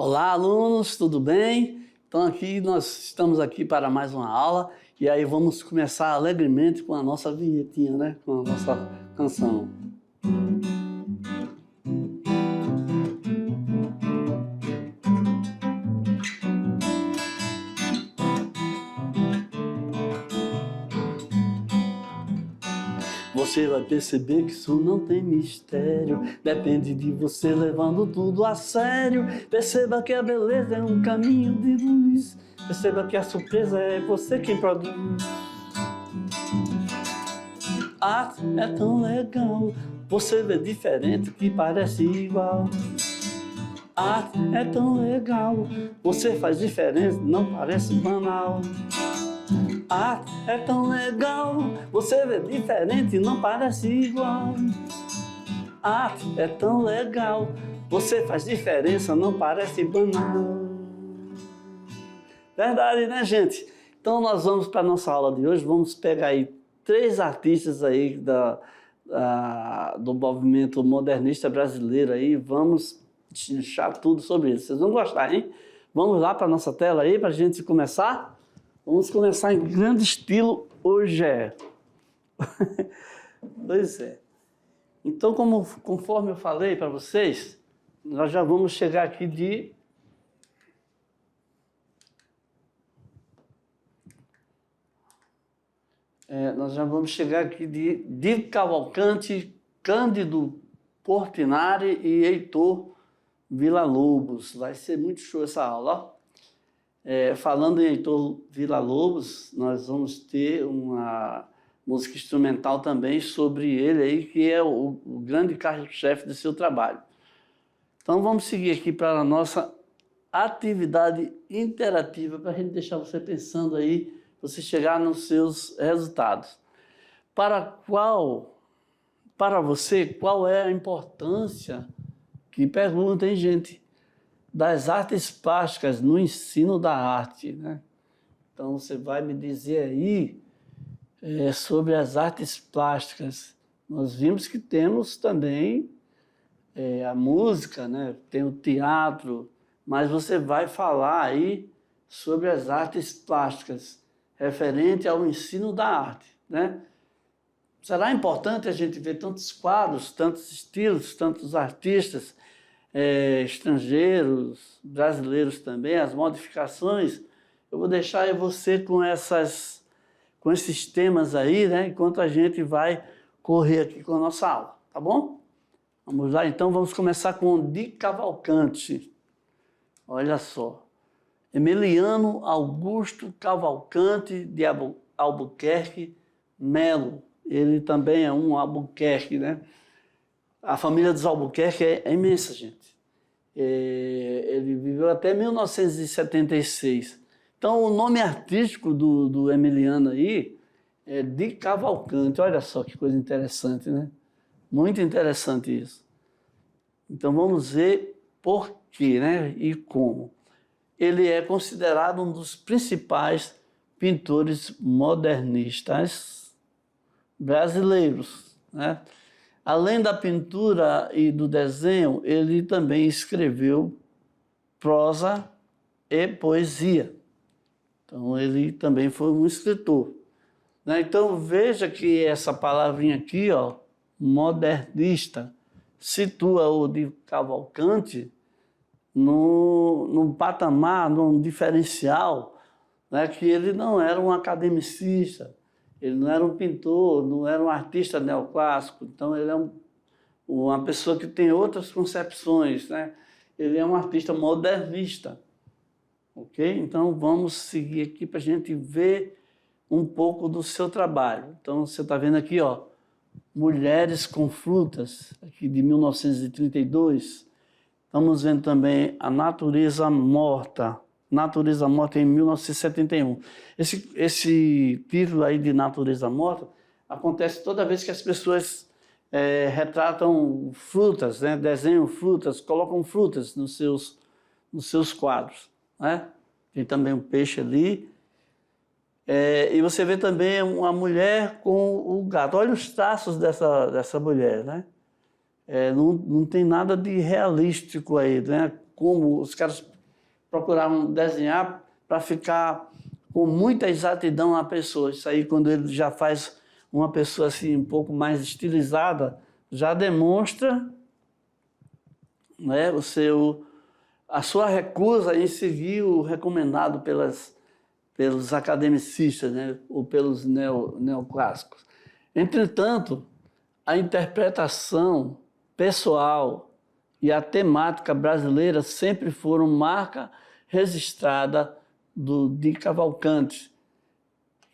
Olá, alunos, tudo bem? Então nós estamos aqui para mais uma aula e aí vamos começar alegremente com a nossa vinhetinha, né? Com a nossa canção. Você vai perceber que isso não tem mistério, depende de você levando tudo a sério. Perceba que a beleza é um caminho de luz, perceba que a surpresa é você quem produz. Arte é tão legal, você vê diferente que parece igual. Arte é tão legal, você faz diferença, não parece banal. Arte é tão legal, você vê diferente, não parece igual. Arte é tão legal, você faz diferença, não parece banal. Verdade, né, gente? Então nós vamos para a nossa aula de hoje, vamos pegar aí 3 artistas aí do movimento modernista brasileiro aí, vamos chinchar tudo sobre isso. Vocês vão gostar, hein? Vamos lá para a nossa tela aí, para a gente começar? Vamos começar em grande estilo hoje. Pois é. Então, conforme eu falei para vocês, nós já vamos chegar aqui de Cavalcante, Cândido Portinari e Heitor Villa-Lobos. Vai ser muito show essa aula, ó. Falando em Heitor Villa-Lobos, nós vamos ter uma música instrumental também sobre ele aí, que é o grande carro-chefe do seu trabalho. Então vamos seguir aqui para a nossa atividade interativa, para a gente deixar você pensando aí, você chegar nos seus resultados. Para você, qual é a importância, que pergunta, hein, gente, das artes plásticas no ensino da arte, né? Então você vai me dizer aí sobre as artes plásticas. Nós vimos que temos também a música, né? Tem o teatro, mas você vai falar aí sobre as artes plásticas referente ao ensino da arte, né? Será importante a gente ver tantos quadros, tantos estilos, tantos artistas estrangeiros, brasileiros também, as modificações. Eu vou deixar aí você com esses temas aí, né? Enquanto a gente vai correr aqui com a nossa aula, tá bom? Vamos lá, então vamos começar com de Cavalcante. Olha só. Emiliano Augusto Cavalcante de Albuquerque Melo. Ele também é um Albuquerque, né? A família dos Albuquerque é imensa, gente. Ele viveu até 1976. Então, o nome artístico do Emiliano aí é de Cavalcante. Olha só que coisa interessante, né? Muito interessante isso. Então, vamos ver por quê, né? E como. Ele é considerado um dos principais pintores modernistas brasileiros, né? Além da pintura e do desenho, ele também escreveu prosa e poesia. Então, ele também foi um escritor, né? Então, veja que essa palavrinha aqui, ó, modernista, situa o de Cavalcante num patamar, num diferencial, né? Que ele não era um academicista, ele não era um pintor, não era um artista neoclássico, então ele é uma pessoa que tem outras concepções, né? Ele é um artista modernista, ok? Então vamos seguir aqui para a gente ver um pouco do seu trabalho. Então você está vendo aqui, ó, Mulheres com Frutas, aqui de 1932. Estamos vendo também A Natureza Morta. Natureza Morta em 1971. Esse título aí de Natureza Morta acontece toda vez que as pessoas retratam frutas, né? Desenham frutas, colocam frutas nos seus quadros, né? Tem também um peixe ali. E você vê também uma mulher com o gato. Olha os traços dessa mulher, né? Não tem nada de realístico aí, né? Como os caras procuravam desenhar para ficar com muita exatidão na pessoa. Isso aí, quando ele já faz uma pessoa assim um pouco mais estilizada, já demonstra, né, a sua recusa em seguir o recomendado pelos academicistas, né, ou pelos neoclássicos. Entretanto, a interpretação pessoal e a temática brasileira sempre foram marca registrada de Cavalcante.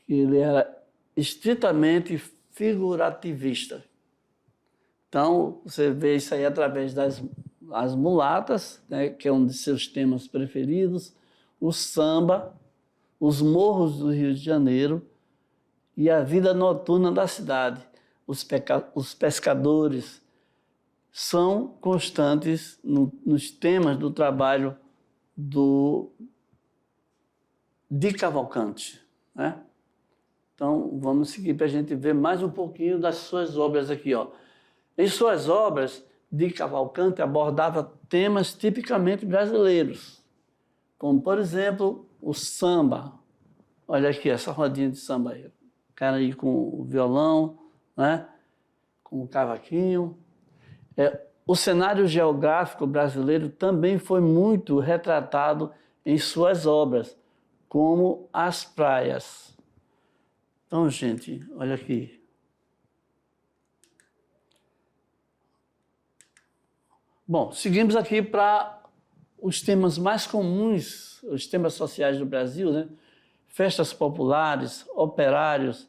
Ele era estritamente figurativista. Então, você vê isso aí através das mulatas, né, que é um de seus temas preferidos, o samba, os morros do Rio de Janeiro e a vida noturna da cidade. Os pescadores são constantes nos temas do trabalho de Cavalcante, né? Então, vamos seguir para a gente ver mais um pouquinho das suas obras aqui, ó. Em suas obras, de Cavalcante abordava temas tipicamente brasileiros, como, por exemplo, o samba. Olha aqui, essa rodinha de samba aí. O cara aí com o violão, né? Com o cavaquinho. O cenário geográfico brasileiro também foi muito retratado em suas obras, como as praias. Então, gente, olha aqui. Bom, seguimos aqui para os temas mais comuns, os temas sociais do Brasil, né? Festas populares, operários,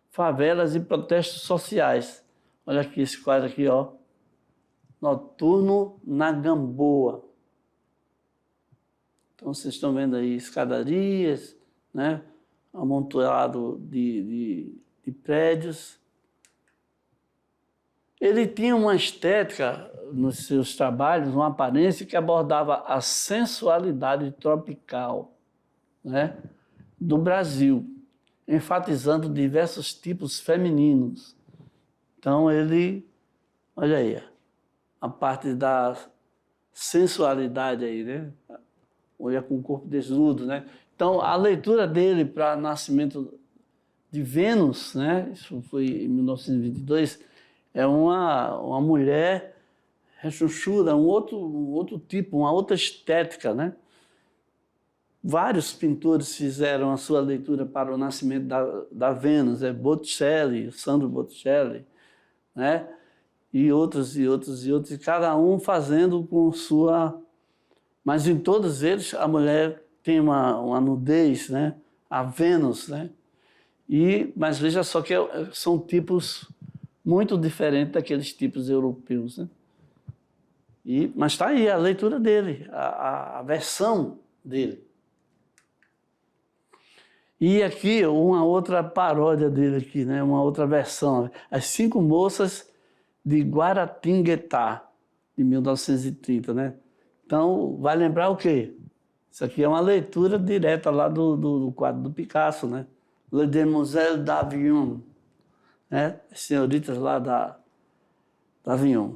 favelas e protestos sociais. Olha aqui esse quadro aqui, ó. Noturno na Gamboa. Então, vocês estão vendo aí escadarias, né? Amontoado de prédios. Ele tinha uma estética nos seus trabalhos, uma aparência que abordava a sensualidade tropical, né, do Brasil, enfatizando diversos tipos femininos. Então, olha aí, a parte da sensualidade aí, né? Olha com o corpo desnudo, né? Então, a leitura dele para Nascimento de Vênus, né? Isso foi em 1922, é uma mulher rechonchuda, um outro tipo, uma outra estética, né? Vários pintores fizeram a sua leitura para o Nascimento da Vênus, Botticelli, Sandro Botticelli, né? E outros, e cada um fazendo com sua... Mas em todos eles a mulher tem uma nudez, né? A Vênus, né? Mas veja só que são tipos muito diferentes daqueles tipos europeus, né? Mas está aí a leitura dele, a versão dele. E aqui uma outra paródia dele aqui, né? Uma outra versão, As Cinco Moças de Guaratinguetá, de 1930, né? Então, vai lembrar o quê? Isso aqui é uma leitura direta lá do quadro do Picasso, né? Les Demoiselles d'Avignon, né? As senhoritas lá da Avignon.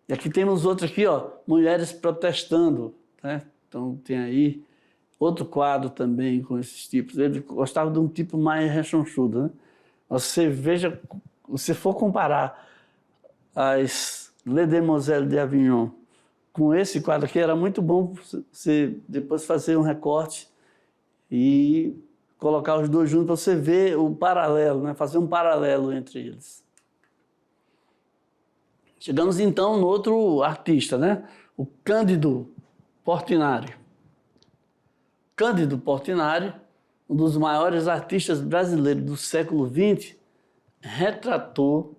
E aqui temos outro aqui, ó, Mulheres Protestando, né? Então, tem aí outro quadro também com esses tipos. Ele gostava de um tipo mais rechonchudo, né? Você veja, se for comparar as Les Demoiselles d'Avignon com esse quadro aqui, era muito bom você depois fazer um recorte e colocar os dois juntos para você ver o paralelo, né? Fazer um paralelo entre eles. Chegamos então no outro artista, né? O Cândido Portinari. Cândido Portinari, um dos maiores artistas brasileiros do século XX, retratou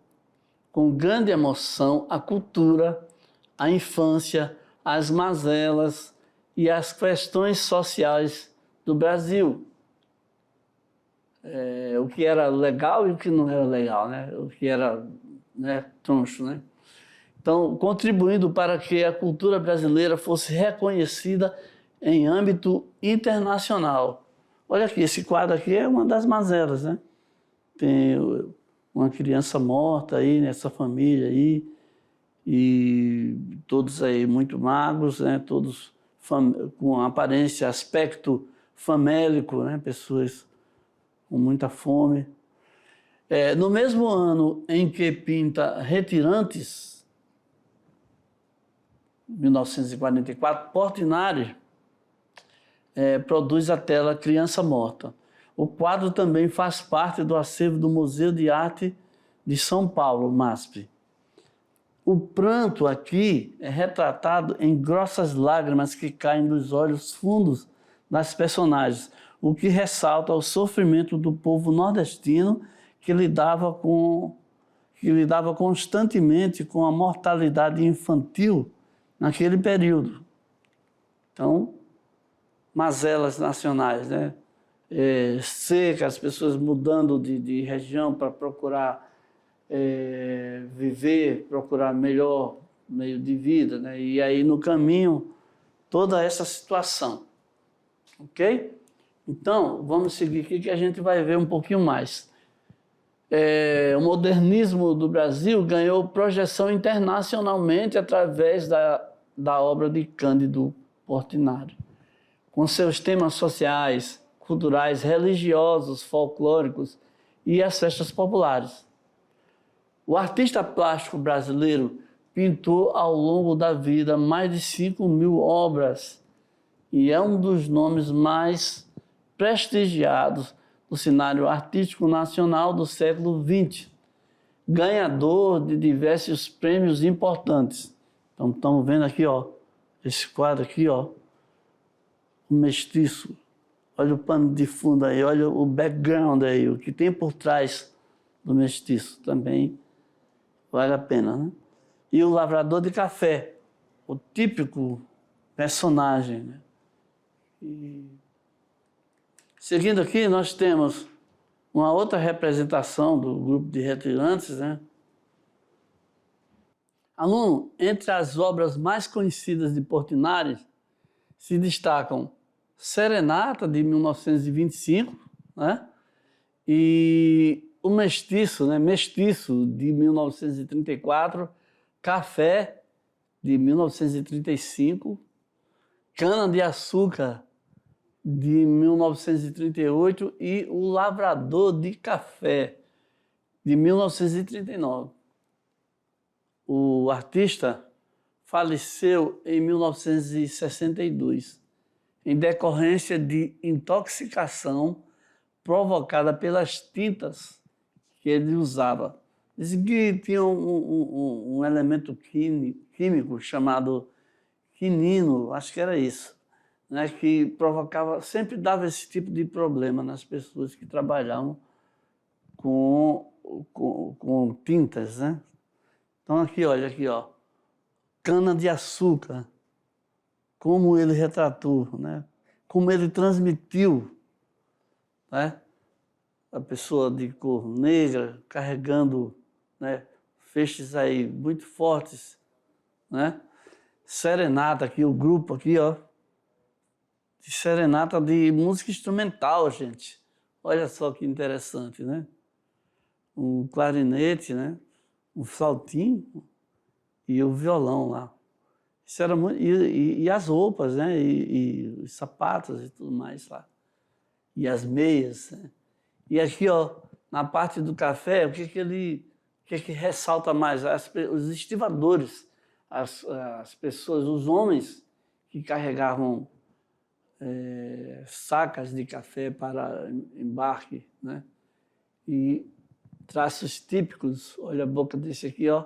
com grande emoção a cultura, a infância, as mazelas e as questões sociais do Brasil. O que era legal e o que não era legal, né? O que era, né, troncho, né? Então, contribuindo para que a cultura brasileira fosse reconhecida em âmbito internacional. Olha aqui, esse quadro aqui é uma das mazelas, né? Tem uma criança morta aí nessa família aí, e todos aí muito magros, né? Todos com aparência, aspecto famélico, né? Pessoas com muita fome. No mesmo ano em que pinta Retirantes, 1944, Portinari produz a tela Criança Morta. O quadro também faz parte do acervo do Museu de Arte de São Paulo, MASP. O pranto aqui é retratado em grossas lágrimas que caem dos olhos fundos das personagens, o que ressalta o sofrimento do povo nordestino que lidava constantemente com a mortalidade infantil naquele período. Então, mazelas nacionais, né? Seca, as pessoas mudando de região para procurar viver, procurar melhor meio de vida, né? E aí no caminho toda essa situação, ok? Então vamos seguir aqui que a gente vai ver um pouquinho mais. O modernismo do Brasil ganhou projeção internacionalmente através da obra de Cândido Portinari, com seus temas sociais, culturais, religiosos, folclóricos e as festas populares. O artista plástico brasileiro pintou ao longo da vida mais de 5.000 obras e é um dos nomes mais prestigiados do cenário artístico nacional do século XX, ganhador de diversos prêmios importantes. Então, estamos vendo aqui, ó, esse quadro aqui, ó, o Mestiço. Olha o pano de fundo aí, olha o background aí, o que tem por trás do Mestiço também. Vale a pena, né? E o Lavrador de Café, o típico personagem, né? Seguindo aqui, nós temos uma outra representação do grupo de Retirantes, né? Aluno, entre as obras mais conhecidas de Portinari se destacam Serenata, de 1925, né? E o Mestiço, né? Mestiço, de 1934, Café, de 1935, Cana de Açúcar, de 1938, e O Lavrador de Café, de 1939. O artista faleceu em 1962, em decorrência de intoxicação provocada pelas tintas que ele usava. Dizem que tinha um elemento químico chamado quinino, acho que era isso, né, que provocava, sempre dava esse tipo de problema nas pessoas que trabalhavam com tintas, né? Então aqui, olha aqui, ó, cana de açúcar, como ele retratou, né? Como ele transmitiu, né? A pessoa de cor negra carregando, né, feixes aí muito fortes, né? Serenata aqui, o grupo aqui, ó, de serenata de música instrumental, gente. Olha só que interessante, né? Um clarinete, né? Um flautim e o violão lá. Isso era muito, e as roupas, né? E os sapatos e tudo mais lá. E as meias, né? E aqui, ó, na parte do café, o que ressalta mais? Os estivadores, as pessoas, os homens que carregavam sacas de café para embarque, né? E traços típicos, olha a boca desse aqui, ó,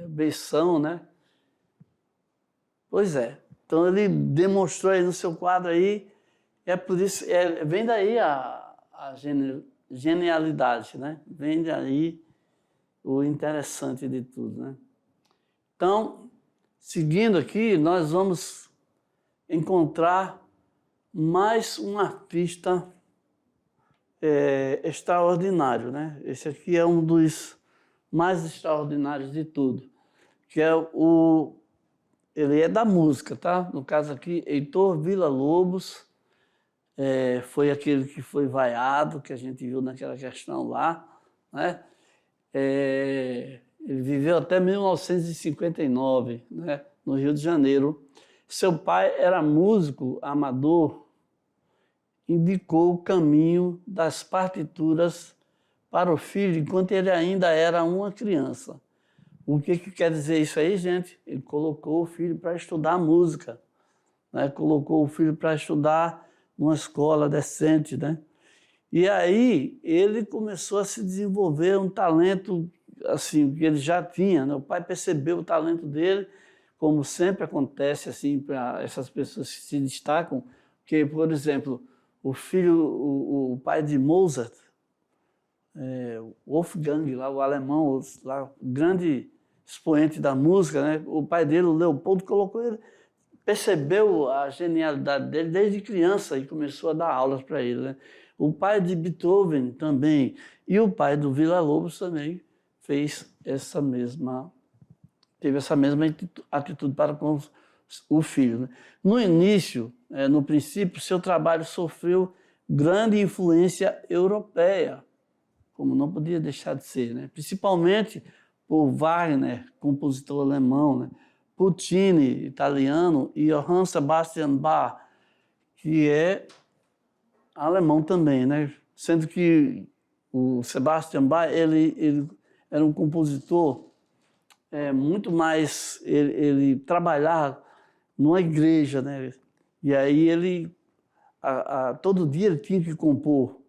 beição, né? Pois é, então ele demonstrou aí no seu quadro aí, por isso, vem daí a genialidade, né? Vem daí o interessante de tudo, né? Então, seguindo aqui, nós vamos encontrar mais um artista extraordinário, né? Esse aqui é um dos mais extraordinários de tudo, que é ele é da música, tá? No caso aqui, Heitor Villa-Lobos, foi aquele que foi vaiado, que a gente viu naquela questão lá, né? Ele viveu até 1959, né? No Rio de Janeiro, Seu pai era músico amador, indicou o caminho das partituras para o filho enquanto ele ainda era uma criança. O que quer dizer isso aí, gente? Ele colocou o filho para estudar música, né? Colocou o filho para estudar numa escola decente, né? E aí ele começou a se desenvolver um talento assim que ele já tinha, né? O pai percebeu o talento dele, como sempre acontece assim para essas pessoas que se destacam, que, por exemplo, o pai de Mozart, Wolfgang, lá, o alemão, lá, o grande expoente da música, né? O pai dele, o Leopoldo, colocou ele, percebeu a genialidade dele desde criança e começou a dar aulas para ele, né? O pai de Beethoven também, e o pai do Villa-Lobos também teve essa mesma atitude para com o filho, né? No início, no princípio, seu trabalho sofreu grande influência europeia, como não podia deixar de ser, né? Principalmente por Wagner, compositor alemão, né? Puccini, italiano, e Johann Sebastian Bach, que é alemão também, né? Sendo que o Sebastian Bach ele era um compositor muito mais... Ele trabalhava numa igreja, né? E aí ele... todo dia ele tinha que compor,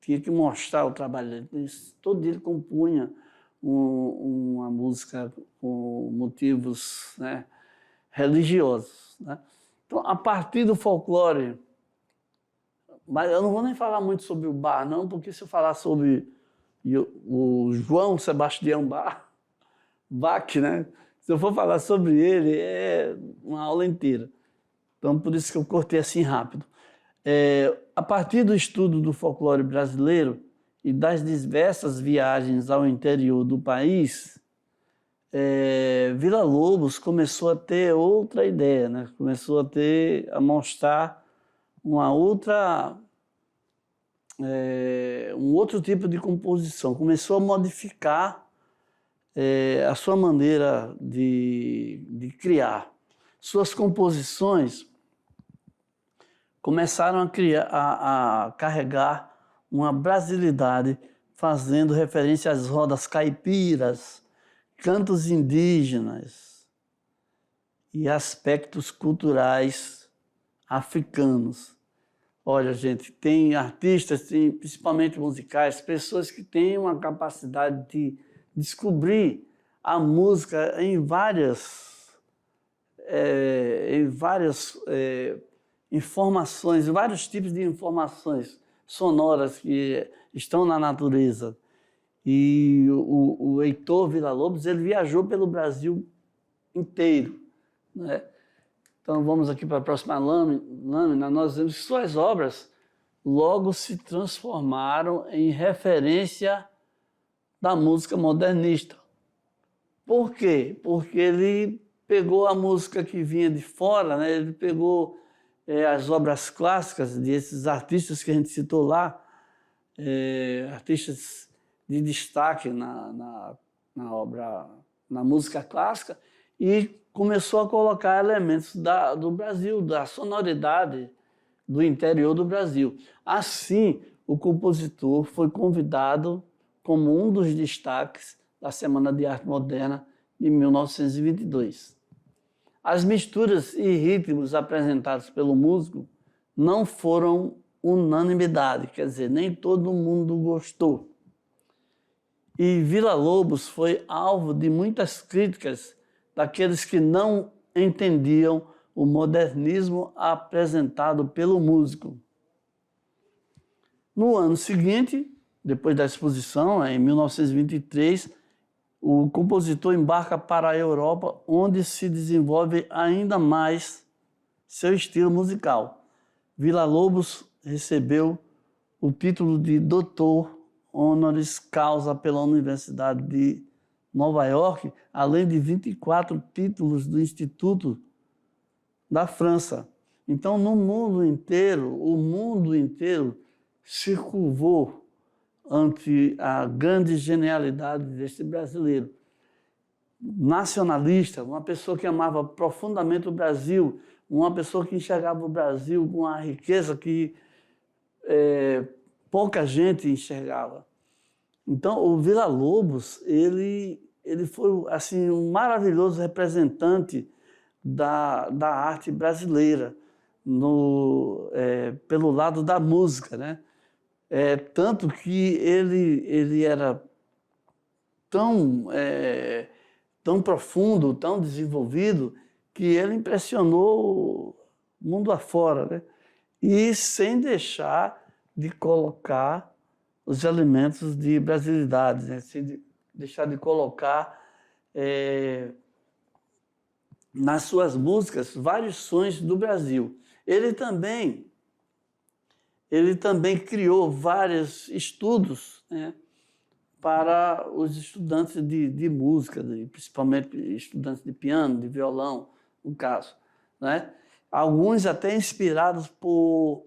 tinha que mostrar o trabalho dele. Todo dia ele compunha uma música com motivos, né, religiosos, né? Então, a partir do folclore, mas eu não vou nem falar muito sobre o Bach, não, porque se eu falar sobre o João Sebastião Bach, né? Se eu for falar sobre ele, é uma aula inteira. Então, por isso que eu cortei assim rápido. A partir do estudo do folclore brasileiro e das diversas viagens ao interior do país, Villa-Lobos começou a ter outra ideia, né? Começou a mostrar um outro tipo de composição. Começou a modificar a sua maneira de criar. Suas composições começaram a carregar uma brasilidade, fazendo referência às rodas caipiras, cantos indígenas e aspectos culturais africanos. Olha, gente, tem artistas, principalmente musicais, pessoas que têm uma capacidade de descobrir a música em várias informações, vários tipos de informações sonoras que estão na natureza. E o Heitor Villa-Lobos, ele viajou pelo Brasil inteiro, né? Então, vamos aqui para a próxima lâmina. Nós vemos que suas obras logo se transformaram em referência da música modernista. Por quê? Porque ele pegou a música que vinha de fora, né? Ele pegou as obras clássicas desses artistas que a gente citou lá, artistas de destaque na música clássica, e começou a colocar elementos do Brasil, da sonoridade do interior do Brasil. Assim, o compositor foi convidado como um dos destaques da Semana de Arte Moderna de 1922. As misturas e ritmos apresentados pelo músico não foram unanimidade, quer dizer, nem todo mundo gostou. E Villa-Lobos foi alvo de muitas críticas daqueles que não entendiam o modernismo apresentado pelo músico. No ano seguinte, depois da exposição, em 1923, o compositor embarca para a Europa, onde se desenvolve ainda mais seu estilo musical. Villa-Lobos recebeu o título de doutor honoris causa pela Universidade de Nova York, além de 24 títulos do Instituto da França. Então, no mundo inteiro, o mundo inteiro se curvou ante a grande genialidade deste brasileiro. nacionalista, uma pessoa que amava profundamente o Brasil, uma pessoa que enxergava o Brasil com uma riqueza que pouca gente enxergava. Então, o Villa-Lobos, ele foi assim, um maravilhoso representante da arte brasileira, pelo lado da música, né? Tanto que ele era tão profundo, tão desenvolvido, que ele impressionou o mundo afora, né? E sem deixar de colocar os elementos de brasilidade, né? Sem deixar de colocar nas suas músicas vários sons do Brasil. Ele também criou vários estudos, né, para os estudantes de música, principalmente estudantes de piano, de violão, no caso, né? Alguns até inspirados por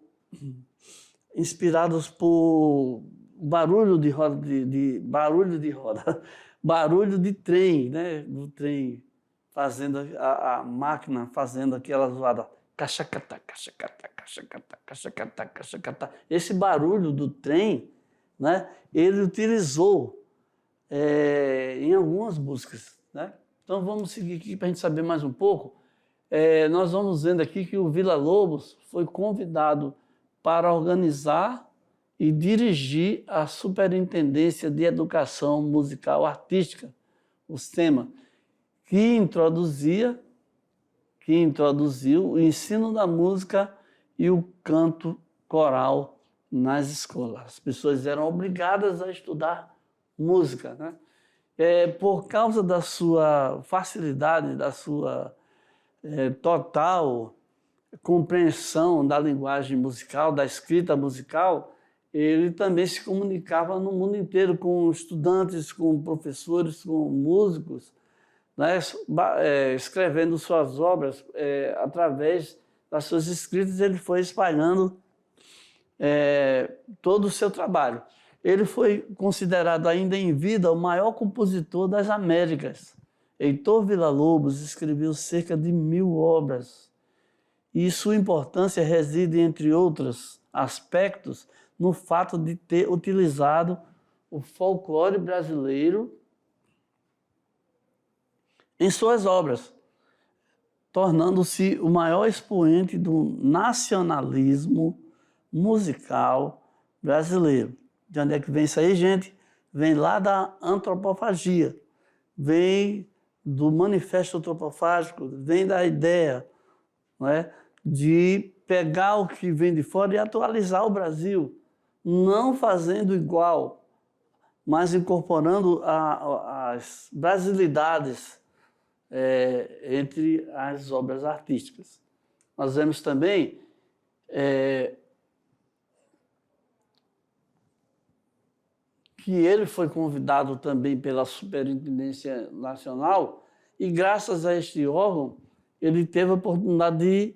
barulho de roda, barulho de trem, né? Do trem fazendo a máquina fazendo aquela zoada, cachacatá, cachacatá, cachacatá, cachacatá, cachacatá. Esse barulho do trem, né? Ele utilizou em algumas músicas, né? Então vamos seguir aqui para a gente saber mais um pouco. Nós vamos vendo aqui que o Villa-Lobos foi convidado para organizar e dirigir a Superintendência de Educação Musical Artística, o SEMA, que introduziu o ensino da música e o canto coral nas escolas. As pessoas eram obrigadas a estudar música, né? Por causa da sua facilidade, da sua total compreensão da linguagem musical, da escrita musical, ele também se comunicava no mundo inteiro com estudantes, com professores, com músicos, né? Escrevendo suas obras através das suas escritas, ele foi espalhando todo o seu trabalho. Ele foi considerado ainda em vida o maior compositor das Américas. Heitor Villa-Lobos escreveu cerca de 1000 obras e sua importância reside, entre outros aspectos, no fato de ter utilizado o folclore brasileiro em suas obras, tornando-se o maior expoente do nacionalismo musical brasileiro. De onde é que vem isso aí, gente? Vem lá da antropofagia, vem do manifesto antropofágico, vem da ideia, não é, de pegar o que vem de fora e atualizar o Brasil, não fazendo igual, mas incorporando as brasilidades entre as obras artísticas. Nós vemos também que ele foi convidado também pela Superintendência Nacional e, graças a este órgão, ele teve a oportunidade de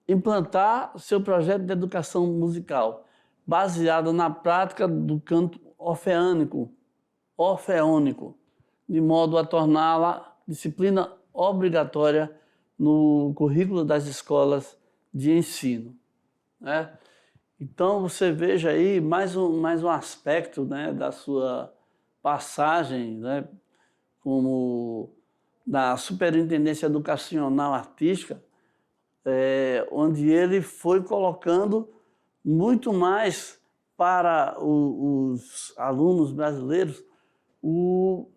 implantar seu projeto de educação musical, baseado na prática do canto orfeônico, de modo a torná-la disciplina obrigatória no currículo das escolas de ensino, né? Então, você veja aí mais um aspecto, né, da sua passagem, né, como da Superintendência Educacional Artística, onde ele foi colocando muito mais para os alunos brasileiros o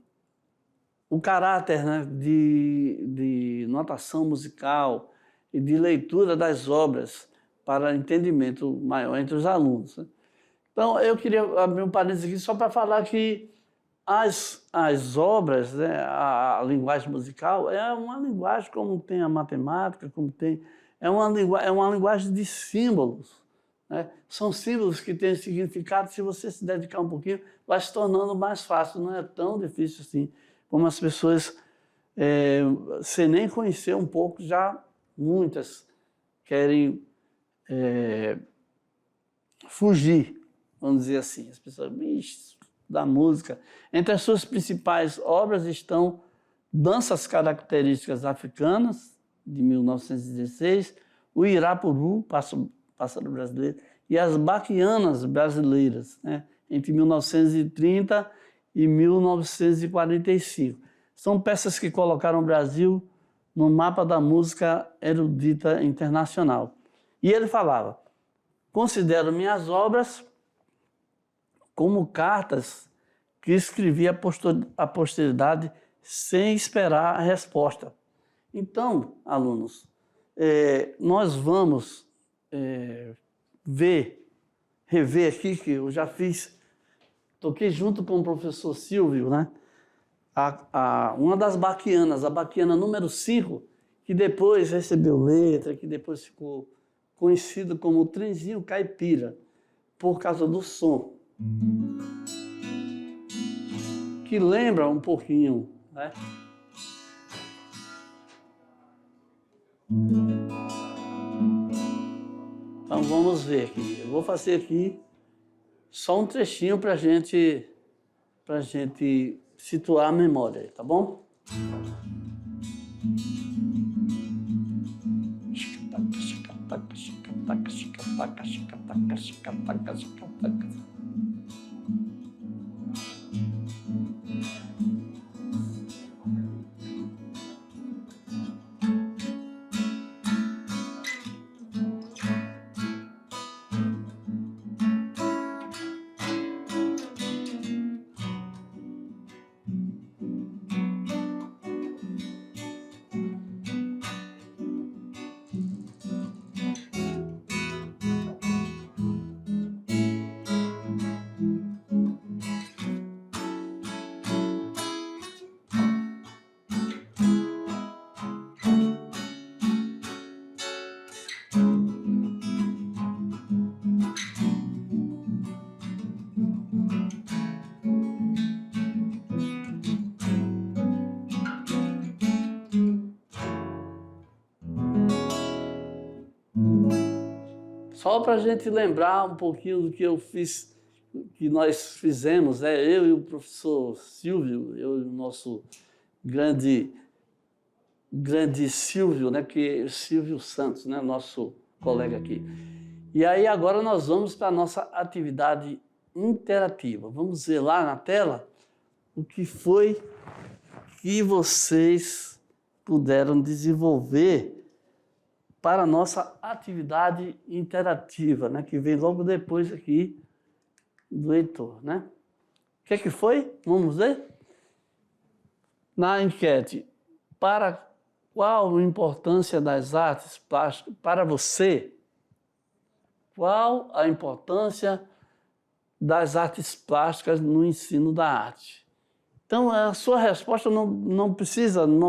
caráter, né, de notação musical e de leitura das obras para entendimento maior entre os alunos, né? Então, eu queria abrir um parênteses aqui só para falar que as obras, né, a linguagem musical é uma linguagem como tem a matemática, como tem... É uma linguagem de símbolos, né? São símbolos que têm significado, se você se dedicar um pouquinho, vai se tornando mais fácil, não é tão difícil assim, como as pessoas, sem nem conhecer um pouco, já muitas querem fugir, vamos dizer assim. As pessoas, da música. Entre as suas principais obras estão Danças Características Africanas, de 1916, o Irapuru, pássaro brasileiro, e as Baquianas Brasileiras, né, entre 1930 e 1945. São peças que colocaram o Brasil no mapa da música erudita internacional. E ele falava: considero minhas obras como cartas que escrevi à posteridade sem esperar a resposta. Então, alunos, nós vamos rever aqui, que eu já toquei junto com o professor Silvio, né? Uma das baquianas, a baquiana número 5, que depois recebeu letra, que depois ficou conhecido como o trenzinho caipira, por causa do som, que lembra um pouquinho, né? Então vamos ver aqui. Eu vou fazer aqui só um trechinho para a gente situar a memória, tá bom? Só para a gente lembrar um pouquinho do que que nós fizemos, né? Eu e o professor Silvio, eu e o nosso grande Silvio, né? Que é Silvio Santos, né? Nosso colega aqui. E aí agora nós vamos para a nossa atividade interativa. Vamos ver lá na tela o que foi que vocês puderam desenvolver para a nossa atividade interativa, né, que vem logo depois aqui do Heitor, né? O que foi? Vamos ver? Na enquete, qual a importância das artes plásticas para você? Qual a importância das artes plásticas no ensino da arte? Então, a sua resposta não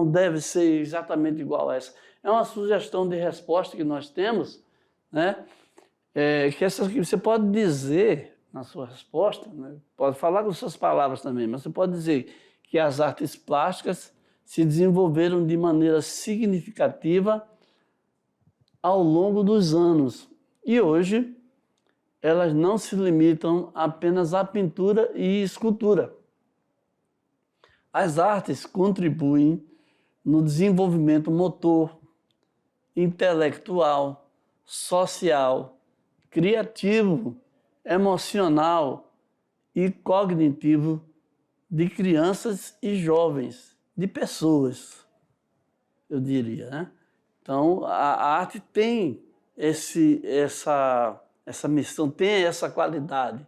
deve ser exatamente igual a essa. É uma sugestão de resposta que nós temos, né? Que você pode dizer na sua resposta, né? Pode falar com suas palavras também, mas você pode dizer que as artes plásticas se desenvolveram de maneira significativa ao longo dos anos. E hoje, elas não se limitam apenas à pintura e escultura. As artes contribuem no desenvolvimento motor, intelectual, social, criativo, emocional e cognitivo de crianças e jovens, de pessoas, eu diria, né? Então, a arte tem essa missão, tem essa qualidade,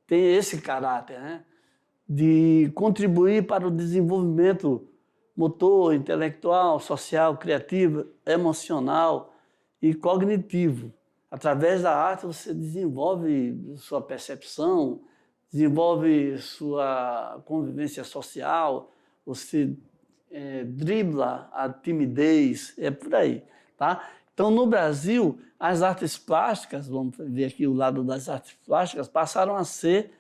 tem esse caráter, né? De contribuir para o desenvolvimento motor, intelectual, social, criativo, emocional e cognitivo. Através da arte você desenvolve sua percepção, desenvolve sua convivência social, você dribla a timidez, é por aí, tá? Então, no Brasil, as artes plásticas, vamos ver aqui o lado das artes plásticas, passaram a ser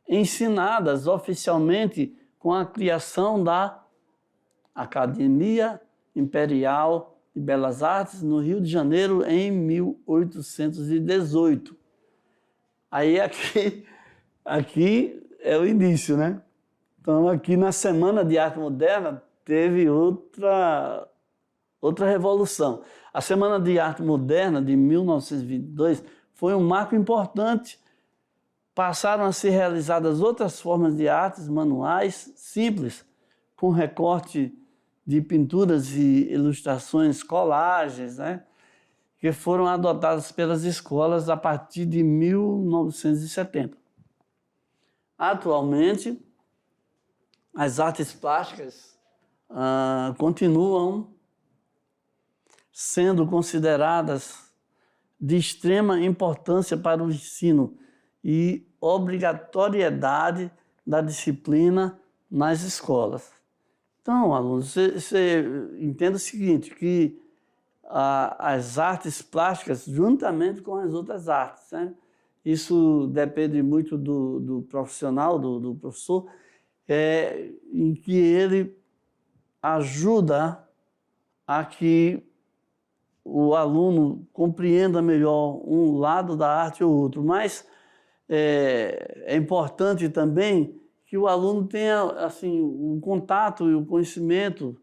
ensinadas oficialmente com a criação da Academia Imperial de Belas Artes no Rio de Janeiro em 1818. Aí aqui é o início, né? Então aqui na Semana de Arte Moderna teve outra revolução. A Semana de Arte Moderna, de 1922, foi um marco importante. Passaram a ser realizadas outras formas de artes manuais simples, com recorte de pinturas e ilustrações, colagens, né, que foram adotadas pelas escolas a partir de 1970. Atualmente, as artes plásticas continuam sendo consideradas de extrema importância para o ensino e obrigatoriedade da disciplina nas escolas. Então, alunos, você entenda o seguinte, que as artes plásticas, juntamente com as outras artes, né? Isso depende muito do profissional, do professor, em que ele ajuda a que o aluno compreenda melhor um lado da arte ou outro, mas é importante também que o aluno tenha assim, um contato e o conhecimento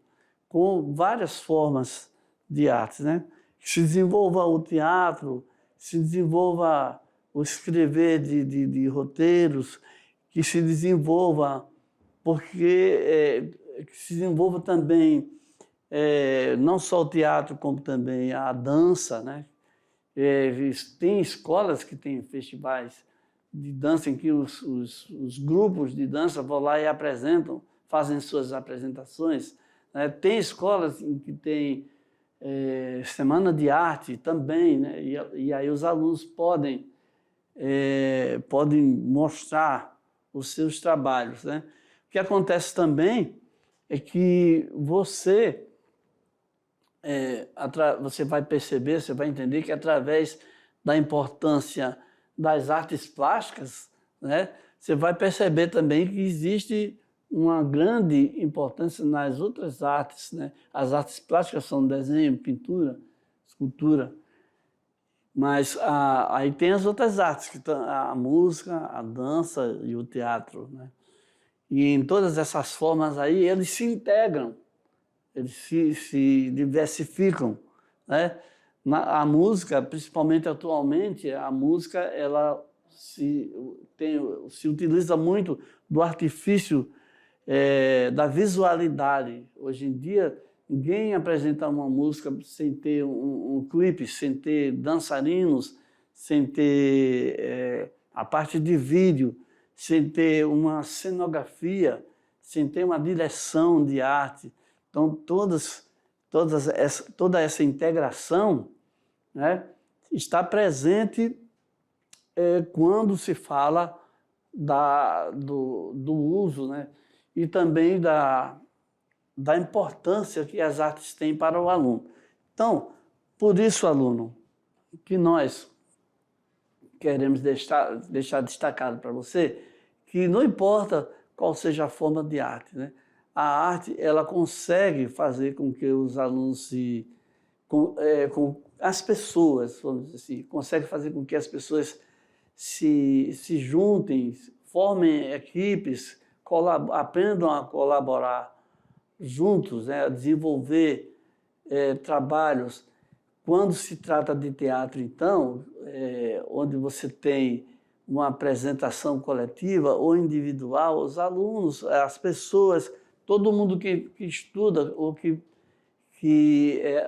com várias formas de artes, né? Que se desenvolva o teatro, se desenvolva o escrever de roteiros, que se desenvolva, que se desenvolva também não só o teatro, como também a dança, né? Tem escolas que têm festivais de dança em que os grupos de dança vão lá e apresentam, fazem suas apresentações, né? Tem escolas em que tem semana de arte também, né? E aí os alunos podem mostrar os seus trabalhos, né? O que acontece também é que você vai perceber, você vai entender que através da importância das artes plásticas, né, você vai perceber também que existe uma grande importância nas outras artes, né? As artes plásticas são desenho, pintura, escultura, mas aí tem as outras artes, que a música, a dança e o teatro, né? E em todas essas formas aí, eles se integram, eles se diversificam, né? A música, principalmente atualmente, a música ela se utiliza muito do artifício da visualidade. Hoje em dia, ninguém apresenta uma música sem ter um clipe, sem ter dançarinos, sem ter a parte de vídeo, sem ter uma cenografia, sem ter uma direção de arte. Então, toda essa integração, né, está presente quando se fala do uso, né, e também da importância que as artes têm para o aluno. Então, por isso, aluno, que nós queremos deixar destacado para você que não importa qual seja a forma de arte, né? A arte ela consegue fazer com que os alunos as pessoas, vamos dizer assim, consegue fazer com que as pessoas se juntem, formem equipes, aprendam a colaborar juntos, né? A desenvolver trabalhos. Quando se trata de teatro, então, onde você tem uma apresentação coletiva ou individual, os alunos, as pessoas, todo mundo que estuda ou que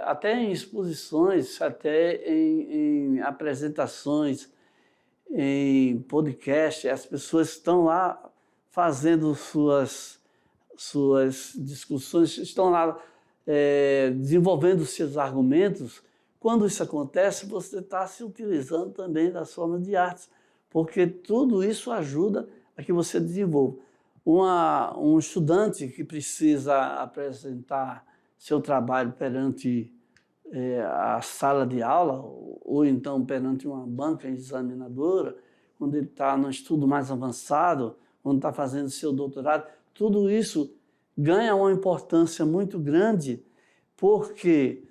até em exposições, até em apresentações, em podcast, as pessoas estão lá fazendo suas discussões, estão lá desenvolvendo seus argumentos. Quando isso acontece, você está se utilizando também das formas de artes, porque tudo isso ajuda a que você desenvolva. Um estudante que precisa apresentar seu trabalho perante a sala de aula, ou então perante uma banca examinadora, quando ele está no estudo mais avançado, quando está fazendo seu doutorado, tudo isso ganha uma importância muito grande, porque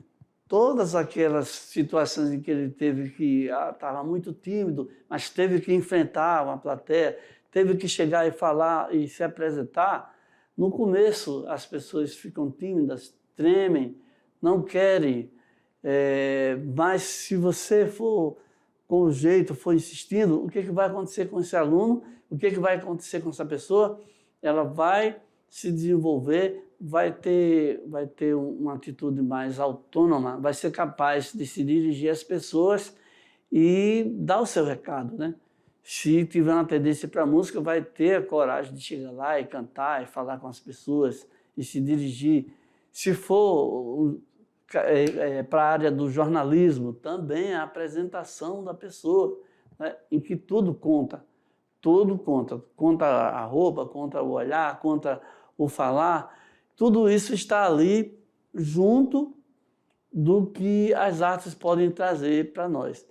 todas aquelas situações em que ele teve que estava muito tímido, mas teve que enfrentar uma plateia, teve que chegar e falar e se apresentar, No começo, as pessoas ficam tímidas, tremem, não querem, mas se você for com o jeito, for insistindo, o que vai acontecer com esse aluno? O que vai acontecer com essa pessoa? Ela vai se desenvolver, vai ter uma atitude mais autônoma, vai ser capaz de se dirigir às pessoas e dar o seu recado, né? Se tiver uma tendência para a música, vai ter a coragem de chegar lá e cantar e falar com as pessoas e se dirigir. Se for para a área do jornalismo, também a apresentação da pessoa, né? Em que tudo conta. Tudo conta. Conta a roupa, conta o olhar, conta o falar. Tudo isso está ali junto do que as artes podem trazer para nós.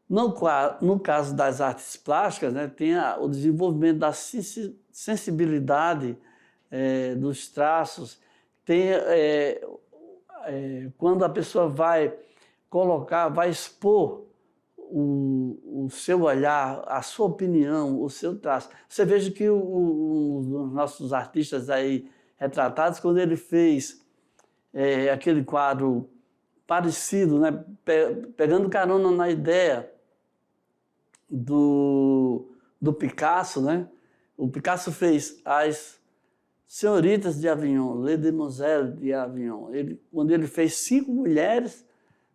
No caso das artes plásticas, né, tem o desenvolvimento da sensibilidade dos traços, tem quando a pessoa vai colocar, vai expor o seu olhar, a sua opinião, o seu traço. Você veja que os nossos artistas aí retratados, quando ele fez aquele quadro parecido, né, pegando carona na ideia do Picasso, né? O Picasso fez as Senhoritas de Avignon, Les Demoiselles de Avignon. Quando ele fez 5 mulheres,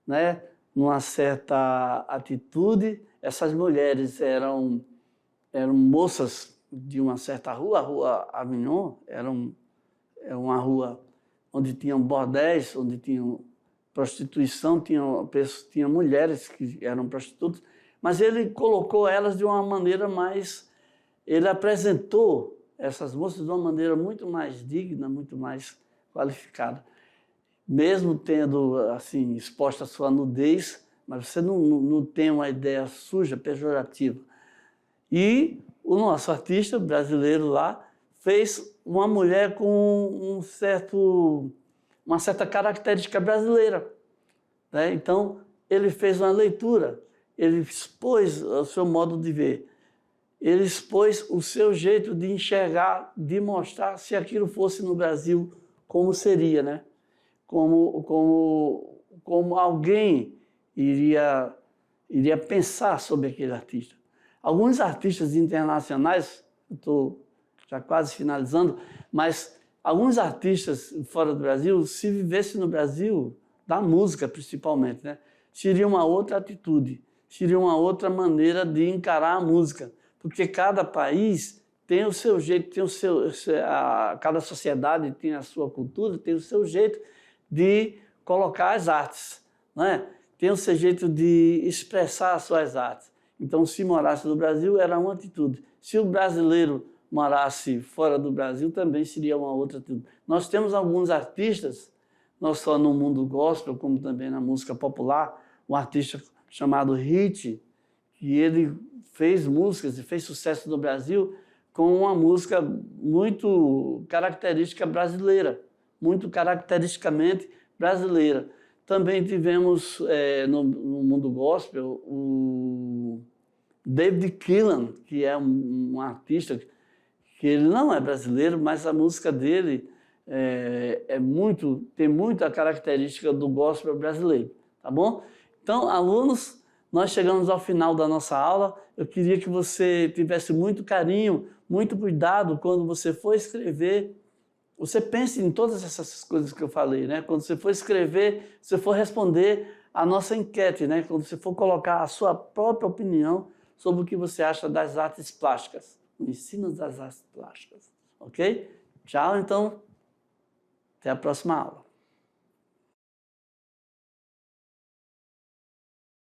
né, numa certa atitude, essas mulheres eram moças de uma certa rua, a Rua Avignon, era uma rua onde tinham bordéis, onde tinham prostituição, tinha mulheres que eram prostitutas, mas ele colocou elas de uma maneira mais... Ele apresentou essas moças de uma maneira muito mais digna, muito mais qualificada. Mesmo tendo, assim, exposta a sua nudez, mas você não tem uma ideia suja, pejorativa. E o nosso artista brasileiro lá fez uma mulher com uma certa característica brasileira, né? Então, ele fez uma leitura, ele expôs o seu modo de ver, ele expôs o seu jeito de enxergar, de mostrar se aquilo fosse no Brasil, como seria, né? Como alguém iria pensar sobre aquele artista. Alguns artistas internacionais, estou já quase finalizando, mas alguns artistas fora do Brasil, se vivesse no Brasil, da música principalmente, né, seria uma outra atitude, seria uma outra maneira de encarar a música, porque cada país tem o seu jeito, cada sociedade tem a sua cultura, tem o seu jeito de colocar as artes, né? Tem o seu jeito de expressar as suas artes. Então, se morasse no Brasil, era uma atitude. Se o brasileiro morasse fora do Brasil, também seria uma outra atitude. Nós temos alguns artistas, não só no mundo gospel, como também na música popular, um artista chamado Hit, que ele fez músicas e fez sucesso no Brasil com uma música muito característica brasileira, muito caracteristicamente brasileira. Também tivemos no mundo gospel o David Keelan, que é um artista que ele não é brasileiro, mas a música dele tem muita característica do gospel brasileiro, tá bom? Então, alunos, nós chegamos ao final da nossa aula. Eu queria que você tivesse muito carinho, muito cuidado quando você for escrever. Você pense em todas essas coisas que eu falei, né? Quando você for escrever, você for responder a nossa enquete, né? Quando você for colocar a sua própria opinião sobre o que você acha das artes plásticas, o ensino das artes plásticas, ok? Tchau, então, até a próxima aula.